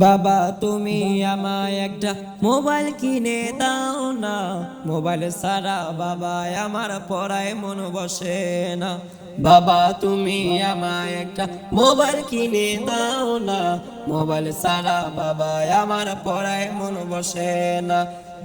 বাবা তুমি আমায় একটা মোবাইল কিনে দাও না, মোবাইল ছাড়া বাবা আমার পড়ায় মন বসে না। বাবা তুমি আমায় একটা মোবাইল কিনে দাও না, মোবাইল ছাড়া বাবা আমার পড়ায় মন বসে না।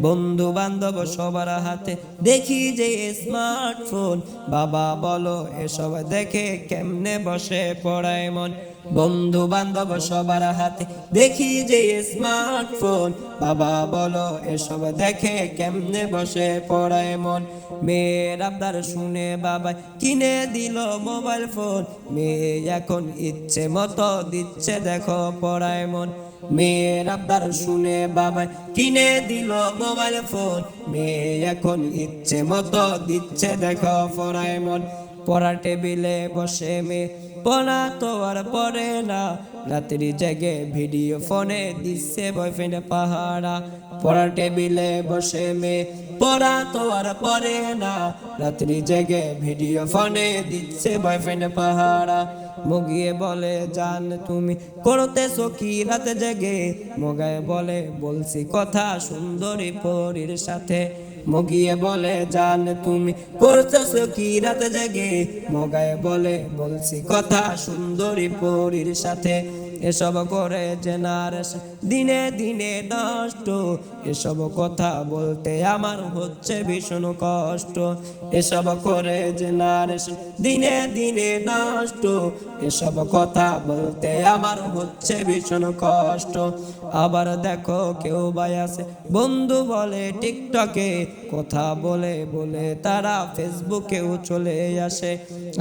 বন্ধু বান্ধব সবার হাতে দেখি যে স্মার্টফোন, বাবা বলো এসব দেখে কেমনে বসে পড়ায় মন। বন্ধু বান্ধব সবার হাতে দেখি যে স্মার্টফোন, বাবা বলো এসব দেখে কেমনে বসে পড়ায় মন। মেয়ের আবদার শুনে বাবা কিনে দিল মোবাইল ফোন, মেয়ে এখন ইচ্ছে মতো দিচ্ছে দেখো পড়ায় মন। মেয়ের আবদার শুনে বাবা কিনে দিল মোবাইল ফোন, মেয়ে এখন ইচ্ছে মতো দিচ্ছে দেখো পড়ায় মন। পড়া টেবিলে বসে মেয়ে পড়া তো আর পড়ে না, রাত্রি জেগে ভিডিও ফোনে দিচ্ছে বয়ফ্রেন্ড পাহারা। পড়া টেবিলে বসে মেয়ে পড়া তো আর পড়ে না, রাত্রি জেগে ভিডিও ফোনে দিচ্ছে বয়ফ্রেন্ড পাহারা। মগিয়ে বলে জান তুমি করতেছো কি রাতে জেগে, মগায় বলে বলছি কথা সুন্দরী পরীর সাথে। মগিয়ে বলে জান তুমি করতেছো কি রাতে জেগে, মগায় বলে বলছি কথা সুন্দরী পরীর সাথে। এসব করে জেনারেশন দিনে দিনে নষ্ট, এসব কথা বলতে আমার হচ্ছে ভীষণ কষ্ট। এসব করে জেনারেশন দিনে দিনে নষ্ট, এসব কথা বলতে আমার হচ্ছে ভীষণ কষ্ট। আবার দেখো কেউ ভাই আছে বন্ধু বলে টিকটকে, কথা বলে বলে তারা ফেসবুকেও চলে আসে।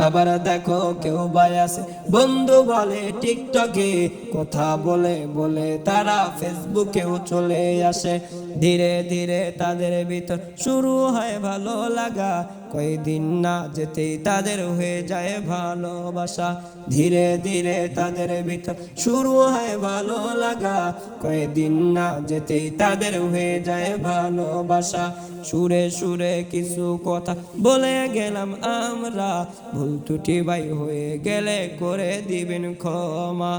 আবার দেখো কেউ ভাই আছে বন্ধু বলে টিকটকে, কথা বলে বলে তারা ফেসবুকেও চলে আসে। ধীরে ধীরে তাদের ভিতর শুরু হয় ভালো লাগা, কয়েকদিন না যেতেই তাদের হয়ে যায় ভালোবাসা। ধীরে ধীরে তাদের ভিতর শুরু হয় ভালো লাগা, কয়েকদিন না যেতেই তাদের হয়ে যায় ভালোবাসা। সুরে সুরে কিছু কথা বলে গেলাম আমরা, ভুল ত্রুটি ভাই হয়ে গেলে করে দিবেন ক্ষমা।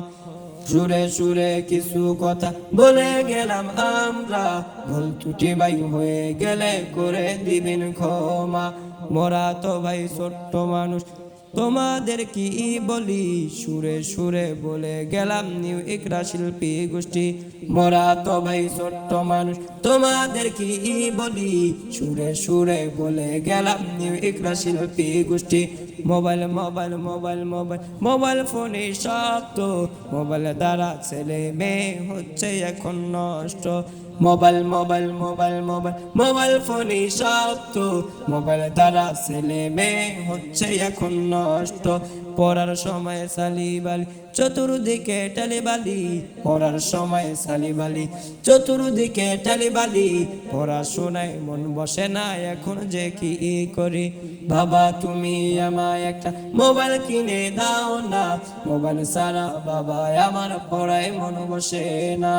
সুরে সুরে কিছু কথা বলে গেলাম আমরা, ভুল ত্রুটি ভাই হয়ে গেলে করে দিবেন ক্ষমা। মোরা তো ভাই ছোট্ট মানুষ তোমাদের কি বলি, সুরে সুরে বলে গেলাম নিউ ইকরা শিল্পী গোষ্ঠী। মোরা তো ভাই ছোট্ট মানুষ তোমাদের কি বলি, সুরে সুরে বলে গেলাম নিউ ইকরা শিল্পী গোষ্ঠী। Mobile mobile mobile mobile mobile ফোনে সব তো, মোবাইল দ্বারা ছেলে মেয়ে হচ্ছে এখন নষ্ট। Mobile mobile mobile mobile mobile ফোনে সব তো, মোবাইল দ্বারা ছেলে মেয়ে হচ্ছে এখন নষ্ট। পড়ার সময় সালিবালি চতুর্দিকে টালিবালি, পড়ার সময় সালিবালি চতুর্দিকে টালিবালি, পড়াশোনায় মন বসে না এখন যে কি করি। বাবা তুমি আমায় একটা মোবাইল কিনে দাও না, মোবাইল ছাড়া বাবা আমার পড়ায় মন বসে না।